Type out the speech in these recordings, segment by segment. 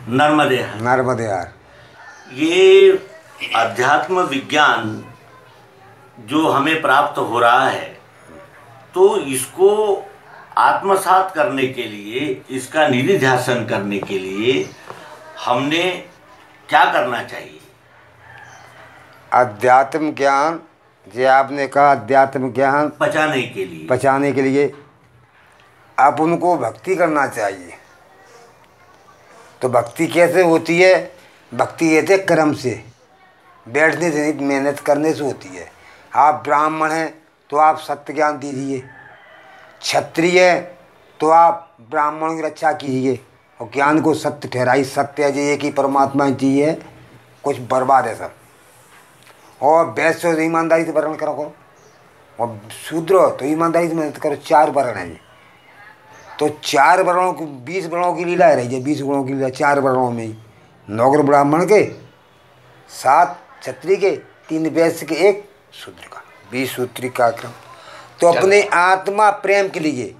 नर्मदे नर्मदेहार। ये अध्यात्म विज्ञान जो हमें प्राप्त हो रहा है, तो इसको आत्मसात करने के लिए, इसका निधिध्यासन करने के लिए हमने क्या करना चाहिए? अध्यात्म ज्ञान, जो आपने कहा अध्यात्म ज्ञान पचाने के लिए आप उनको भक्ति करना चाहिए। तो भक्ति कैसे होती है? भक्ति कहते कर्म से, बैठने से नहीं, मेहनत करने से होती है। आप ब्राह्मण हैं तो आप सत्य ज्ञान दीजिए, क्षत्रिय है तो आप ब्राह्मणों की रक्षा कीजिए और ज्ञान को सत्य ठहराई। सत्य है जो एक ही परमात्मा ही चीज़ है, कुछ बर्बाद है सब। और वैश्य तो ईमानदारी से वर्ण करो, और शूद्र तो ईमानदारी से मेहनत करो। 4 वर्ण हैं, तो 4 वर्णों को 20 वर्णों की लीला रही है। 20 गुणों की लीला 4 वर्णों में ही, 9 ब्राह्मण के, 7 क्षत्रिय के, 3 वैश्य के, 1 शूद्र का, 20 सूत्री का क्रम। तो अपने आत्मा प्रेम के लिए,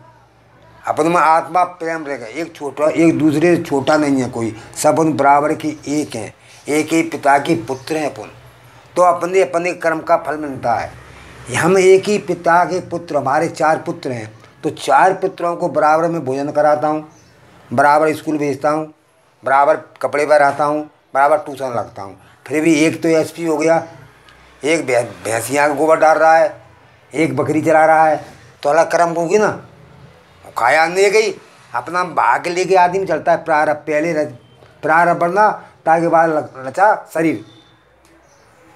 अपने में आत्मा प्रेम रहेगा। एक छोटा, एक दूसरे से छोटा नहीं है कोई, सब उन बराबर की एक हैं, एक ही पिता के पुत्र हैं अपन। तो अपने अपने कर्म का फल मिलता है। हम एक ही पिता के पुत्र, हमारे 4 पुत्र हैं, तो 4 पुत्रों को बराबर में भोजन कराता हूँ, बराबर स्कूल भेजता हूँ, बराबर कपड़े पहनाता हूँ, बराबर ट्यूशन लगता हूँ। फिर भी एक तो एसपी हो गया, एक भैंसिया का गोबर डाल रहा है, एक बकरी चला रहा है, तो अलग कर्म होगी ना। खाया नहीं गई, अपना भाग लेके आदमी चलता है। प्रारब्ध पहले प्रारब्ध बढ़ना, ताकि बाद रचा शरीर,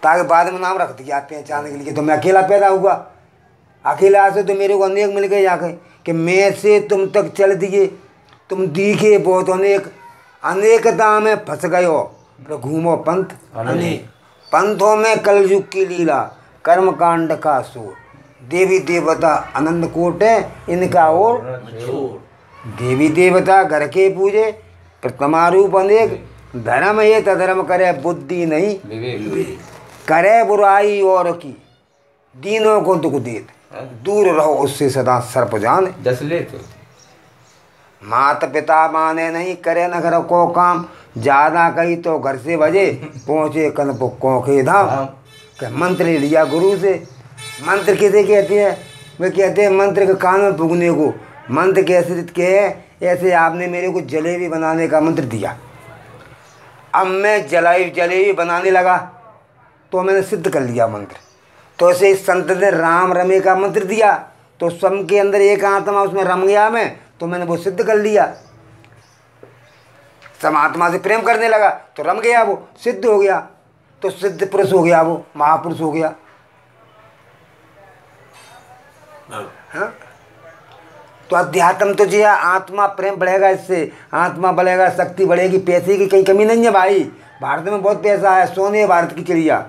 ताकि बाद में नाम रख दिया पहचानने के लिए। तो मैं अकेला पैदा हुआ, अकेला से तो मेरे को अनेक मिल गए जाके, कि मैं से तुम तक चल दिए, तुम दिखे बहुत अनेक, अनेकता में फंस गए हो, घूमो पंथ अनेक। पंथों में कलयुग की लीला, कर्म कांड का शोर, देवी देवता आनंद कोट है इनका और देवी देवता घर के पूजे, प्रथमा रूप अनेक, धर्म ये तधर्म करे बुद्धि नहीं, करे बुराई और की, दीनों को दुख देत, दूर रहो उससे सदा सर्प जाने। तो माता पिता माने नहीं, करे न घर को काम, ज्यादा कही तो घर से बजे, पहुँचे कनपुक्कों के धाम। मंत्र लिया गुरु से। मंत्र किसे कहते हैं? वे कहते हैं मंत्र के कान में फूकने को। मंत्र कैसे के? ऐसे आपने मेरे को जलेबी बनाने का मंत्र दिया, अब मैं जलेबी बनाने लगा तो मैंने सिद्ध कर लिया मंत्र। तो ऐसे इस संत ने राम रमे का मंत्र दिया, तो स्वयं के अंदर एक आत्मा उसमें रम गया मैं, तो मैंने वो सिद्ध कर लिया। सब आत्मा से प्रेम करने लगा तो रम गया, वो सिद्ध हो गया, तो सिद्ध पुरुष हो गया, वो महापुरुष हो गया। हाँ? तो अध्यात्म तो जी आत्मा प्रेम बढ़ेगा, इससे आत्मा बढ़ेगा, शक्ति बढ़ेगी। पैसे की कहीं कमी नहीं है भाई, भारत में बहुत पैसा है, सोने है भारत की चिड़िया,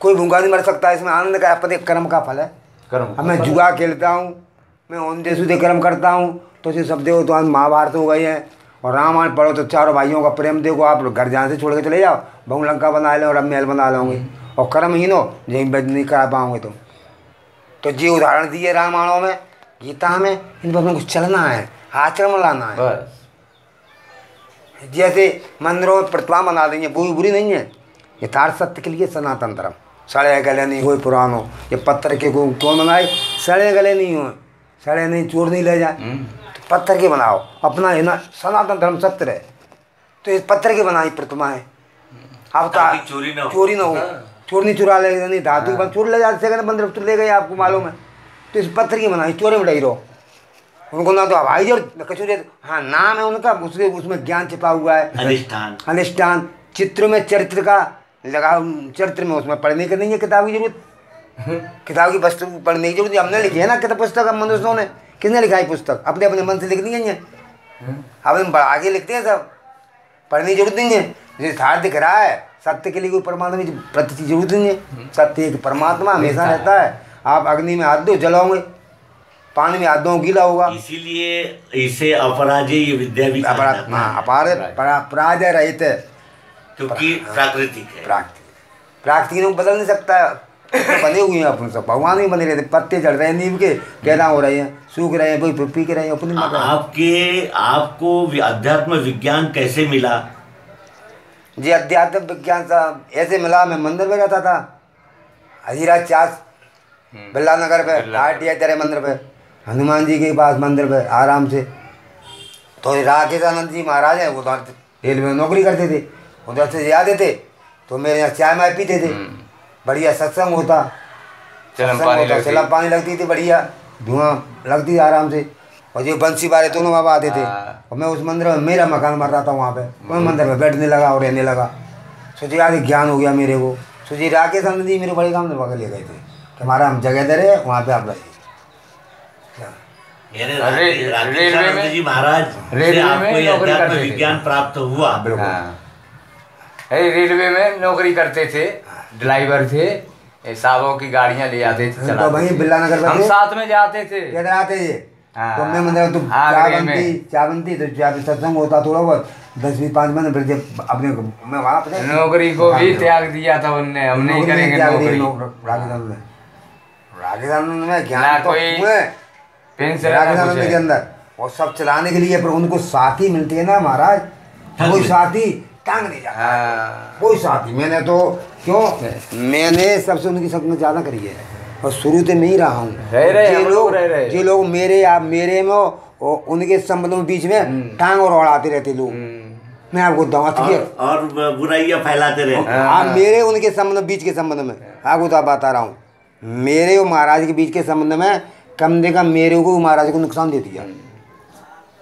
कोई भूखा नहीं मर सकता। इसमें आनंद का अपने कर्म का फल है। अब मैं जुआ खेलता हूँ, मैं औंधे सूधे कर्म करता हूँ, तो इसे सब देखो तो महाभारत हो गए हैं। और रामायण पढ़ो तो 4 भाइयों का प्रेम देखो। आप घर जाने से छोड़ के चले जाओ, बहु लंका बना लो और अब महल बना लोगे, और कर्महीन हो, यही नहीं करा पाओगे तुम। तो जी उदाहरण दिए रामायणों में, गीता में, इन पर कुछ चलना है, आचरण लाना है। जैसे मंदिरों में प्रतिमा बना देंगे, बुरी नहीं है, यथार्थ सत्य के लिए सनातन धर्म। सड़े गले नहीं हो पुरानो, ये पत्थर के को क्यों बनाए? सड़े गले नहीं हो, सड़े नहीं, चोर नहीं ले जाए, तो पत्थर के बनाओ, अपना है ना सनातन धर्म सत्य है। तो इस पत्थर की बनाई प्रतिमा है। अब तो चोरी ना हो, चोर नहीं चुरा ले, नहीं धातु बंद चोर ले जाते, बंदर ले गए, आपको मालूम है। तो इस पत्थर की बनाई, चोरे में डही रहो, उनको ना तो हवाई जरूरत न कचूरे। हाँ, नाम है उनका, उसमें ज्ञान छिपा हुआ है, अधिष्ठान। चित्र में चरित्र का लगा, चरित्र में उसमें पढ़ने की नहीं है किताब की जरूरत, किताब की वस्तु पढ़ने की जरूरत। हमने लिखी है ना किताब पुस्तक, अब मनुष्यों ने किसने लिखा है पुस्तक? अपने अपने मन से लिखनी है, अब हम बढ़ा के लिखते हैं सब, पढ़ने की जरूरत नहीं है। जो यथार्थ दिख रहा है, सत्य के लिए कोई परमात्मा की प्रति जरूरत नहीं है। सत्य एक परमात्मा हमेशा रहता है। आप अग्नि में हाथ दो जलाओगे, पानी में हाथ दो गीला होगा। इसीलिए इसे अपराजय विद्या भी पराजय रहित है, क्योंकि प्राकृतिक है। प्राकृतिक को बदल नहीं सकता है, तो बने हुए हैं अपन सब, भगवान ही बने रहते, पत्ते चढ़ रहे हैं नीम के, कैदा हो रहे हैं, सूख रहे हैं, कोई पी के रहे हैं अपनी मत। आपको अध्यात्म विज्ञान कैसे मिला? जी अध्यात्म विज्ञान साहब ऐसे मिला, मैं मंदिर में रहता था हजीराज चास बिरला नगर पे, ITI तेरे मंदिर पे, हनुमान जी के पास मंदिर पे आराम से। तो राकेश आनंद जी महाराज हैं, वो उधर रेलवे में नौकरी करते थे, उधर से आते थे तो मेरे यहाँ चाय माय पीते थे, बढ़िया सत्संग होता, चलम पानी लगती थी, बढ़िया धुआं लगती थी आराम से। और जो बंसी वाले दोनों बाबा आते थे, और मैं उस मंदिर में, मेरा मकान बन रहा था वहाँ पे, मैं मंदिर में बैठने लगा और रहने लगा। सोचिए आगे ज्ञान हो गया मेरे को। सोचिए राकेश आनंद जी मेरे बड़े काम में पकड़ ले गए थे कि हमारा हम जगह दे रहे वहाँ पे आप रहिए। रेलवे में जी महाराज आपको विज्ञान प्राप्त हुआ? रेलवे में नौकरी करते थे, ड्राइवर थे, साहबों की गाड़ियाँ ले आते थे, तो वहीं बिरला नगर हम साथ में जाते थे, किधर आते थे तो मैं मतलब तो चाय बनती तो चाय पे सत्संग होता थोड़ा बहुत 10-5 मिनट, फिर जब अपने मैं वहाँ नौकरी को भी त्याग दिया था उनने, हम नहीं करेंगे नौकरी। राजस्थान में ज्ञान तो राजस्थान के अंदर और सब चलाने के लिए, पर उनको साथी मिलती है ना महाराज, कोई साथी टांग नहीं जाता, कोई साथी। मैंने तो मैंने सबसे उनकी संगत ज़्यादा करी है और शुरू से मैं ही रहा हूँ। ये लोग मेरे में और उनके संबंधों में बीच में टांग और उड़ाते रहते लोग, मैं आपको और बुराइयां फैलाते रहते। आप मेरे उनके संबंध बीच के संबंध में आपको तो बता रहा हूँ, मेरे और महाराज के बीच के संबंध में कम से कम मेरे को महाराज को नुकसान दे दिया,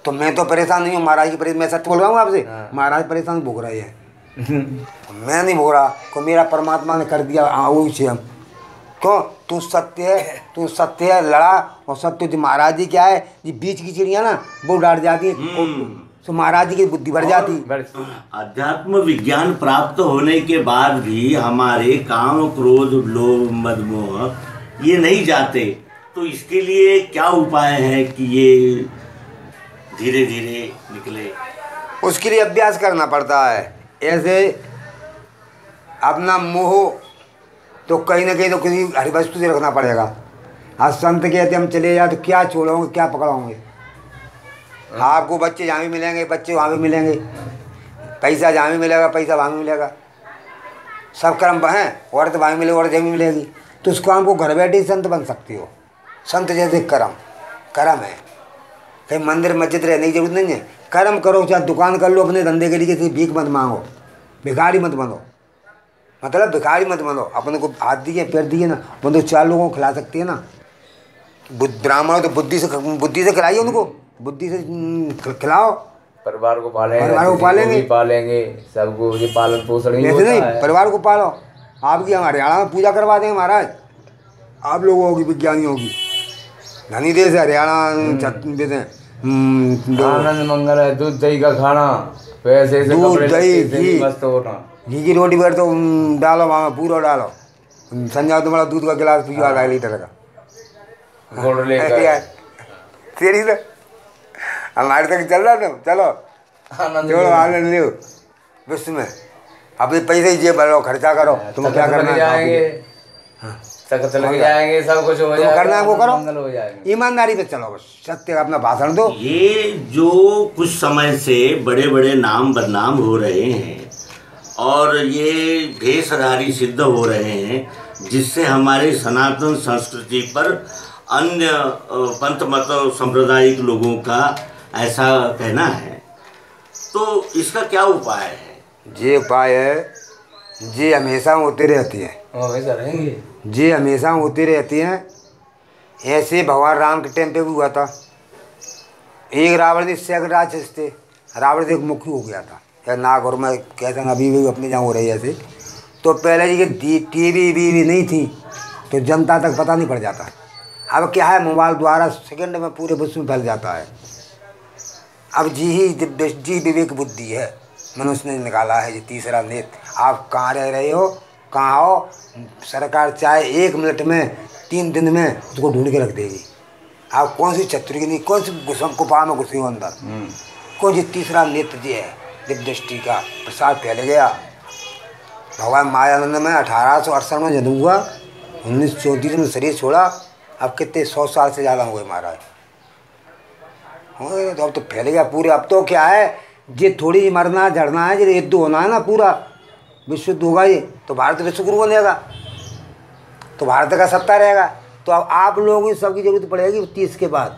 तो मैं तो परेशान नहीं हूँ महाराज की मैं सच बोल रहा हूँ आपसे, महाराज परेशान भोग रहे हैं मैं नहीं भोग रहा, को मेरा परमात्मा ने कर दिया वो से हम क्यों, तू सत्य है लड़ा, और सत्य जो महाराज जी क्या है, ये बीच की चिड़िया ना वो डाट जाती है, तो महाराज जी की बुद्धि बढ़ जाती। अध्यात्म विज्ञान प्राप्त होने के बाद भी हमारे काम, क्रोध, लोभ, मद, मोह ये नहीं जाते, तो इसके लिए क्या उपाय है कि ये धीरे धीरे निकले? उसके लिए अभ्यास करना पड़ता है। ऐसे अपना मोह तो कहीं ना कहीं तो किसी हरी वस्तु से रखना पड़ेगा। आज संत कहते हम चले जाए तो क्या छोड़ोगे, क्या पकड़ोगे? आपको बच्चे जहाँ भी मिलेंगे, बच्चे वहाँ भी मिलेंगे, पैसा जहाँ भी मिलेगा, पैसा वहाँ भी मिलेगा, सब कर्म हैं, औरत वहाँ भी मिलेगी, औरत जहाँ भी मिलेगी, तो उसको हमको घर बैठे संत बन सकती हो। संत जैसे कर्म है, कहीं मंदिर मस्जिद रहने की जरूरत नहीं है, कर्म करो, चाहे दुकान कर लो अपने धंधे के लिए, किसी भीख मत मांगो, भिखारी मत बनो, मतलब भिखारी मत बनो। अपने को हाथ दिए पैर दिए ना, वो तो 4 लोगों को खिला सकती है ना। ब्राह्मण तो बुद्धि से खिलाइए, उनको बुद्धि से खिलाओ, परिवार को पालेंगे सबको, ये पालन पोषण ही होता है। परिवार को पालो। आपकी हम हरियाणा में पूजा करवा देंगे महाराज, आप लोगों की, विज्ञानियों की, धनी देश है हरियाणा, आनंद मंगल है, दूध दही का खाना, पैसे से दूध दही घी, मस्त होना, घी की रोटी पर तो डालो वहाँ पूरा डालो, संजाओ तुम्हारा दूध का गिलास पियो 2.5 लीटर का, गुड़ लेकर तेरी तो हमारे तक चल रहा था। चलो आनंद लो विश्व में, अपने पैसे ही जेब भरो, खर्चा करो, तुम क्या करना है, जाएंगे, सब कुछ हो जाएगा, करना है वो करो, ईमानदारी पे चलो, बस सत्य का अपना भाषण दो। ये जो कुछ समय से बड़े बड़े नाम बदनाम हो रहे हैं और ये भेषधारी सिद्ध हो रहे हैं, जिससे हमारे सनातन संस्कृति पर अन्य पंथ मत सांप्रदायिक लोगों का ऐसा कहना है, तो इसका क्या उपाय है? ये उपाय है, ये हमेशा होते रहती है, हमेशा रहेंगे, ये हमेशा होती रहती हैं। ऐसे भगवान राम के टाइम पे भी हुआ था, एक रावण जी सैकड़ों राक्षस थे, रावण से एक मुखी हो गया था, या नागौर में कहते हैं अभी भी अपने जहाँ हो रही है ऐसे। तो पहले जी के टीवी भी नहीं थी, तो जनता तक पता नहीं पड़ जाता। अब क्या है, मोबाइल द्वारा सेकंड में पूरे विश्व में फैल जाता है। अब जी विवेक बुद्धि है, मनुष्य ने निकाला है ये तीसरा नेत्र। आप कहाँ रह रहे हो, कहाँ हो, सरकार चाहे 1 मिनट में 3 दिन में उसको ढूंढ के रख देगी। आप कौन सी चतुर्गी नहीं, कौन सी गुफा में घुसे हो अंदर, कौन सी तीसरा नेत्र जी है, दिव्य दृष्टि का प्रसाद फैल गया। भगवान मायानंद में 1868 में जन्म हुआ, 1934 में शरीर छोड़ा, अब कितने 100 साल से ज़्यादा हो गए महाराज। हो तो अब तो फैल गया पूरे। अब तो क्या है, ये थोड़ी ही मरना झड़ना है, ये युद्ध होना है ना, पूरा विश्व युद्ध होगा ये, तो भारत विश्वगुरु बनेगा, तो भारत का सत्ता रहेगा। तो अब आप लोगों की सबकी जरूरत पड़ेगी 30 के बाद।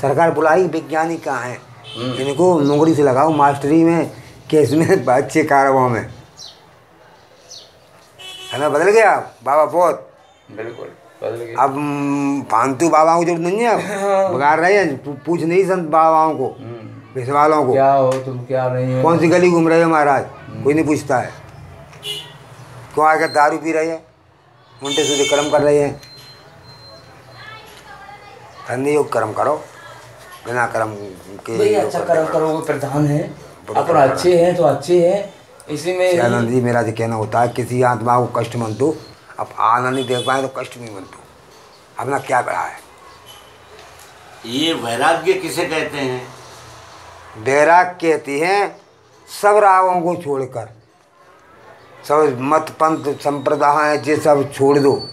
सरकार बुलाएगी, वैज्ञानिक कहाँ हैं, इनको नौकरी से लगाओ, मास्टरी में, केस में, अच्छे कारोबार में, है ना। बदल गया बाबा बहुत, बिल्कुल बदल गया। अब फालतू बाबाओं की जरूरत नहीं है, अब बगाड़ रहे हैं। पूछ नहीं संत बाबाओं को, पैसे वालों को, क्या हो तुम, क्या नहीं हो, कौन सी गली घूम रहे हो महाराज, कोई नहीं पूछता है। क्यों आकर दारू पी रहे हैं, उल्टे सीधे कर्म कर रहे हैं। धन्य योग कर्म करो, बिना कर्म के भाई अच्छा कर्म करोगे प्रधान है, अपन अच्छे हैं तो अच्छे हैं। इसी में आनंद जी मेरा जो कहना होता है, किसी आत्मा को कष्ट मत दो। अब आनंद नहीं देख पाए तो कष्ट भी मत दो, अपना क्या बड़ा है। ये वैराग्य किसे कहते हैं? वैराग कहती हैं सब रागों को छोड़कर, सब मत पंथ संप्रदाय ये सब छोड़ दो,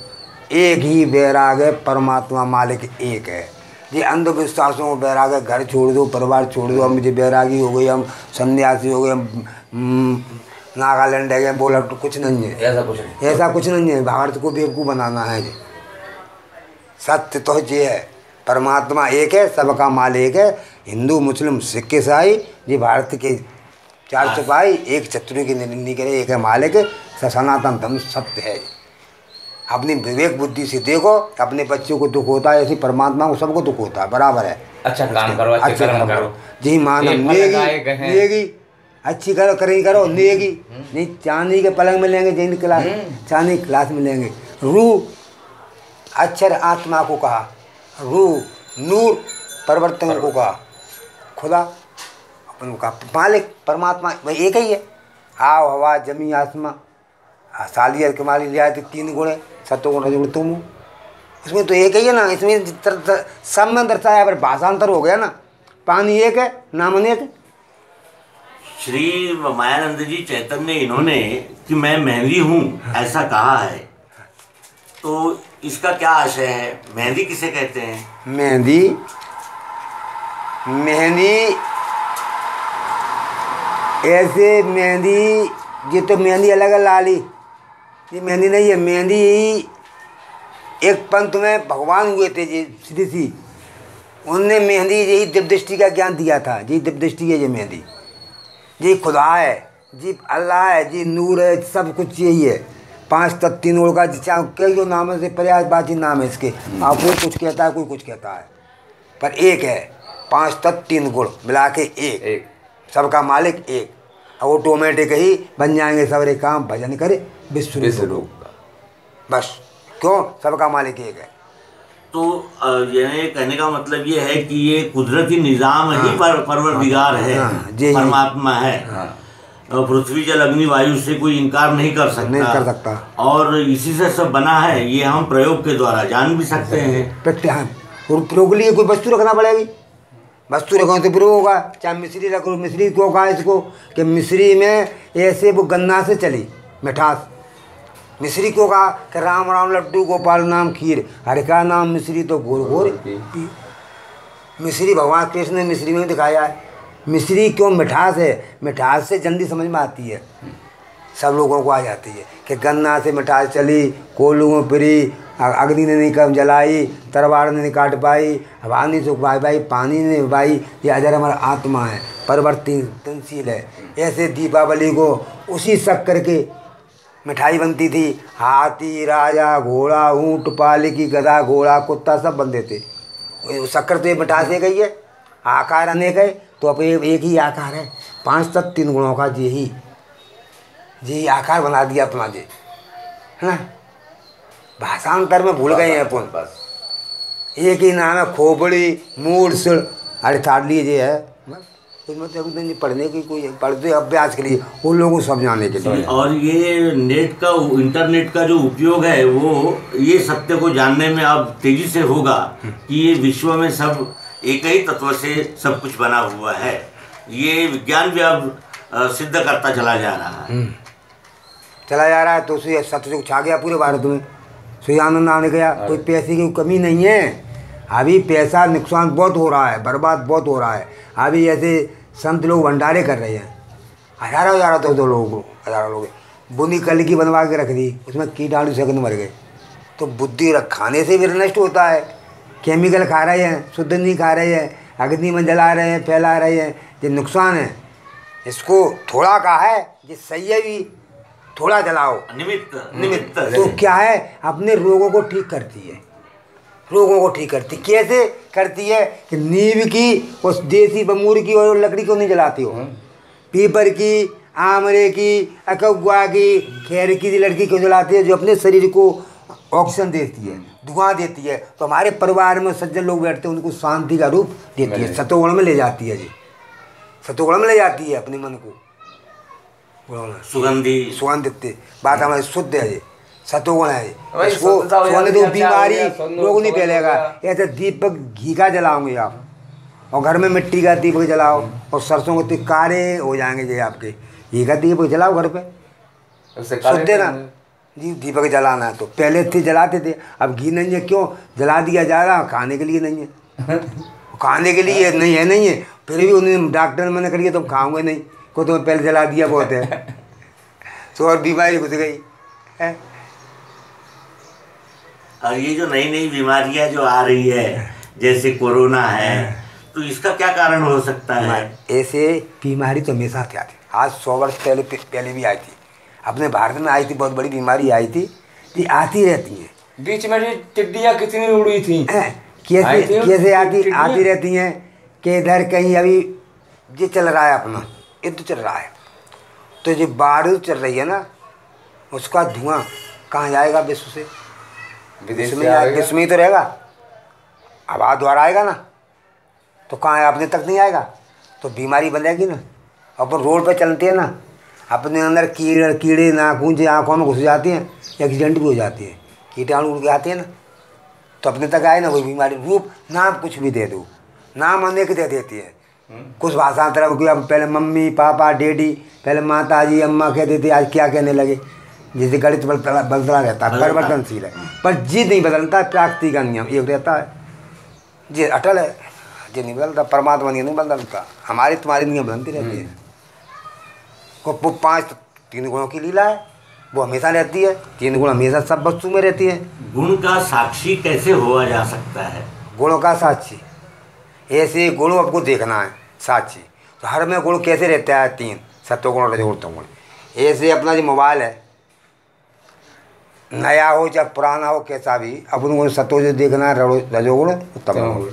एक ही वैराग है, परमात्मा मालिक एक है। ये अंधविश्वासों को वैराग है, घर छोड़ दो, परिवार छोड़ दो, हम मुझे वैरागी हो गई, हम सन्यासी हो गए, हम नागालैंड है गए, बोला तो कुछ नहीं है, ऐसा कुछ नहीं, ऐसा कुछ नहीं है। भारत को बेवकूफ़ बनाना है जी। सत्य तो ये है, परमात्मा एक है, सबका माल एक है। हिंदू मुस्लिम सिख ईसाई ये भारत के चार सिपाही, एक शत्रु की निंदा करे, एक है मालिक, सनातन धर्म सत्य है। अपनी विवेक बुद्धि से देखो, अपने बच्चों को दुख होता है, ऐसे परमात्मा को सबको दुख होता है, बराबर है। अच्छा काम करो, अच्छे कर्म करो, जी मानव नेगी अच्छी करो, करें करो, नेगी नहीं। चांदी के पलंग में लेंगे, जैन क्लास, चांदी क्लास में लेंगे। रूह अक्षर आत्मा को कहा, रूह नूर परिवर्तन को कहा, खुदा अपन को कहा, मालिक परमात्मा वही एक ही है। आओ हवा जमी आसमां सालियत कमाली लिया, 3 गुण है, सत्वगुण रजोगुण तुम हो, उसमें तो एक ही है ना। इसमें सब में दर्शाया, पर भाषांतर हो गया ना। पानी एक है, नाम अनेक है। श्री मायानंद जी चैतन्य इन्होंने कि मैं मेहंदी हूँ ऐसा कहा है, तो इसका क्या आशय है? मेहंदी किसे कहते हैं? मेहंदी, मेहंदी ऐसे मेहंदी, ये तो मेहंदी अलग है लाली, ये मेहंदी नहीं है। मेहंदी एक पंथ में भगवान हुए थे जी श्री सी, उनने मेहंदी यही दिव्य दृष्टि का ज्ञान दिया था। जी दिव्य दृष्टि है ये मेहंदी, जी खुदा है, जी अल्लाह है, जी नूर है, सब कुछ यही है। 5 तत्व 3 ओर का कई जो नाम है से पर्यायवाची नाम है इसके, आप कोई कुछ कहता है, कोई कुछ कहता है, पर एक है। 5 तत्व 3 गुण मिला के एक, सबका मालिक एक। ऑटोमेटिक ही बन जाएंगे सबरे काम, भजन करे विश्व रूप, बस। क्यों? सबका मालिक एक है। तो ये कहने का मतलब ये है कि ये कुदरती निज़ाम ही परवरदिगार है, परमात्मा है। पृथ्वी जल अग्नि वायु से कोई इनकार नहीं कर सकता, और इसी से सब बना है। ये हम प्रयोग के द्वारा जान भी सकते हैं। प्रयोग के लिए कोई वस्तु रखना पड़ेगी, वस्तु रखो तो प्रयोग होगा। चाहे मिश्री रखो, मिश्री क्यों कहा इसको कि मिश्री में ऐसे वो गन्ना से चली मिठास। मिश्री क्यों कहा कि राम राम लड्डू गोपाल नाम खीर, हरे का नाम मिश्री तो घोर घोर पी। मिश्री भगवान कृष्ण ने मिश्री में दिखाया है। मिश्री क्यों? मिठास है, मिठास से जल्दी समझ में आती है, सब लोगों को आ जाती है कि गन्ना से मिठास चली, कोलुओं फिरी, अग्नि ने नहीं कम जलाई, तलवार ने नहीं काट पाई, हवा नहीं सूख पाई, पानी ने भाई, ये अजर हमारा आत्मा है, परिवर्तनशील है। ऐसे दीपावली को उसी शक्कर के मिठाई बनती थी। हाथी, राजा, घोड़ा, ऊँट, पालिकी, गधा, घोड़ा, कुत्ता सब बनते थे। शक्कर तो ये मिठास एक ही है, आकार अनेक है, तो अब एक ही आकार है। 5 तत्व 3 गुणों का यही आकार बना दिया अपना जी, है ना। भाषांतर में भूल गए हैं अपन, बस एक ही नाम है, खोपड़ी, मूल, सिड़, अरे ठाट लीजिए है, बस। कुछ मतलब नहीं पढ़ने की, कोई पढ़ते अभ्यास के लिए, उन लोगों को समझाने के लिए। और ये नेट का, इंटरनेट का जो उपयोग है, वो ये सत्य को जानने में अब तेजी से होगा कि ये विश्व में सब एक ही तत्व से सब कुछ बना हुआ है। ये विज्ञान भी अब सिद्ध करता चला जा रहा है, तो उसे सत्य छा गया पूरे भारत में। सुजानंद ने कहा कोई पैसे की कमी नहीं है, अभी पैसा नुकसान बहुत हो रहा है, बर्बाद बहुत हो रहा है। अभी ऐसे संत लोग भंडारे कर रहे हैं, हज़ारों तो दो लोगों को, हज़ारों लोग बुनी कल की बनवा के रख दी, उसमें कीटाणु सेकंड मर गए। तो बुद्धि खाने से भी नष्ट होता है। केमिकल खा रहे हैं, शुद्ध नहीं खा रहे हैं, अग्नि में जला रहे हैं, फैला रहे हैं, ये नुकसान है। इसको थोड़ा का है ये सही है, भी थोड़ा जलाओ निमित्त तो क्या है, अपने रोगों को ठीक करती है, रोगों को ठीक करती। कैसे करती है कि नीम की उस देसी बमूर की और लकड़ी को नहीं जलाती हो, पीपर की, आमरे की, अकगुआ की, खैर की लड़की को जलाती है, जो अपने शरीर को ऑक्सीजन देती है, धुआं देती है। तो हमारे परिवार में सज्जन लोग बैठते हैं, उनको शांति का रूप देती है, सतोगुण में ले जाती है जी, सतोगुण में ले जाती है अपने मन को, सुगंध देते। बात हमारी शुद्ध है जी, सतोगुण है। इसको सोने दो, बीमारी रोग नहीं फैलेगा। ऐसे दीपक घी का जलाओगे आप, और घर में मिट्टी का दीपक जलाओ, और सरसों के कारे हो जाएंगे जी आपके। घी का दीपक जलाओ घर पे, शुद्ध है ना जी। दीपक जलाना है तो पहले थे जलाते थे, अब घी नहीं है, क्यों जला दिया जा रहा, खाने के लिए नहीं है। खाने के लिए नहीं है, फिर भी उन्हें डॉक्टर ने मना करिए, तुम खाओगे नहीं, को तो पहले जला दिया बहुत है। तो और बीमारी घुस गई है। और ये जो नई नई बीमारियां जो आ रही है, जैसे कोरोना है, तो इसका क्या कारण हो सकता है? ऐसे बीमारी तो हमेशा आती, आज 100 वर्ष पहले भी आई थी, अपने भारत में आई थी, बहुत बड़ी बीमारी आई थी, ये आती रहती है। बीच में टिड्डियाँ कितनी उड़ी थी, कैसे आती रहती हैं कि इधर कहीं अभी ये चल रहा है, अपना युद्ध चल रहा है, तो जो बारूद चल रही है ना, उसका धुआं कहाँ जाएगा, विश्व से, विश्व में ही तो रहेगा, आवाज़ द्वारा आएगा ना, तो कहाँ है, अपने तक नहीं आएगा, तो बीमारी बनेगी ना। अपन रोड पे चलते हैं ना, अपने अंदर कीड़े नाखून जो आँखों में घुस जाती हैं, एक्सीडेंट भी हो जाती है, कीटाणु उड़ के आते हैं ना, तो अपने तक आए ना कोई बीमारी। रूप नाम कुछ भी दे दो, नाम अनेक दे देती है। कुछ भाषांतर की, अब पहले मम्मी पापा डैडी, पहले माता जी अम्मा कहते थे, आज क्या कहने लगे। जैसे गणित बदलता रहता है, परिवर्तनशील है, पर जी नहीं बदलता, प्राकृतिक का नियम एक रहता है, ये अटल है, ये नहीं बदलता। परमात्मा नियम नहीं बदलता, हमारी तुम्हारी नियम बदलती रहती है। वो 3 गुणों की लीला है, वो हमेशा रहती है, 3 गुण हमेशा सब वस्तु में रहती है। गुण का साक्षी कैसे हुआ जा सकता है? गुणों का साक्षी, ऐसे गुणों आपको देखना है साक्षी। तो हर में गुण कैसे रहता है, 3 सत्वगुण रजोगुण तमोगुण। ऐसे अपना जो मोबाइल है, नया हो चाहे पुराना हो, कैसा भी अपन को सत्व जो देखना है, रजोगुण तमोगुण।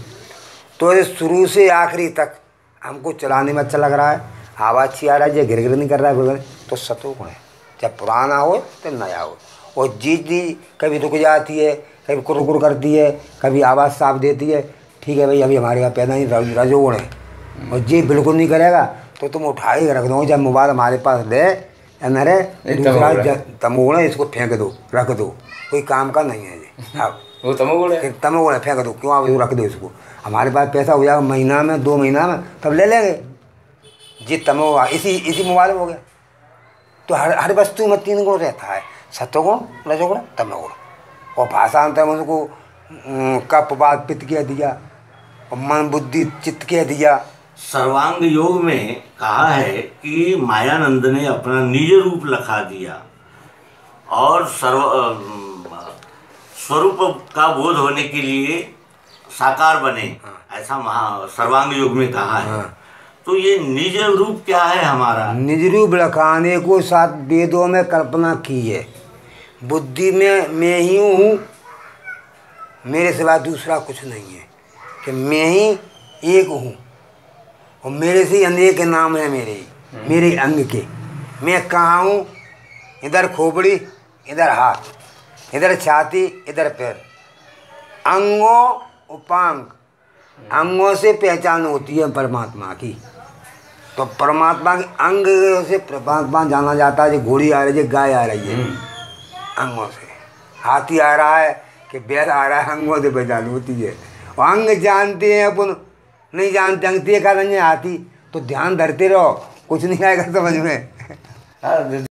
तो ये शुरू से आखिरी तक हमको चलाने में अच्छा लग रहा है, आवाज़ अच्छी आ रहा है, जो गिर नहीं कर रहा है, तो सत्वगुण है, चाहे पुराना हो चाहे नया हो। और जी कभी रुक जाती है, कभी कुरकुर करती है, कभी आवाज़ साफ देती है, ठीक है भाई, अभी हमारे यहाँ पैदा नहीं, रजोगुण है। और जी बिल्कुल नहीं करेगा तो तुम उठा ही रख दो, जब मोबाइल हमारे पास ले न रहे, दूसरा तमोगुण है, इसको फेंक दो, रख दो, कोई काम का नहीं है जी। अब वो तमोगुण है, फेंक दो, क्यों आप रख दो इसको, हमारे पास पैसा हो जाएगा महीना में 2 महीना में, तब ले लेंगे जी। तमोगुण इसी मोबाइल में हो गया। तो हर वस्तु में 3 गुण रहता है, सत्वगुण रजोगुण तमोगुण। और भाषांतर में उसको कप बात पित्त कह दिया, और मन बुद्धि चित्त कह दिया। सर्वांग योग में कहा है कि मायानंद ने अपना निज रूप लखा दिया, और स्वरूप का बोध होने के लिए साकार बने, ऐसा सर्वांग योग में कहा है। तो ये निज रूप क्या है हमारा? निज रूप लखाने को 7 वेदों में कल्पना की है। बुद्धि में मैं ही हूँ, मेरे सिवा दूसरा कुछ नहीं है, कि मैं ही एक हूँ, और मेरे से अनेक नाम है मेरे अंग के। मैं कहाँ हूँ, इधर खोपड़ी, इधर हाथ, इधर छाती, इधर पैर। अंगों उपांग, अंगों से पहचान होती है परमात्मा की। तो परमात्मा के अंग से परमात्मा जाना जाता है। जो घोड़ी आ रही है, गाय आ रही है, अंगों से। हाथी आ रहा है कि बैल आ रहा है, अंगों से पहचान होती है। और अंग जानते हैं अपन, नहीं जानते अंग देखा नहीं हाथी, तो ध्यान धरते रहो, कुछ नहीं आएगा समझ में।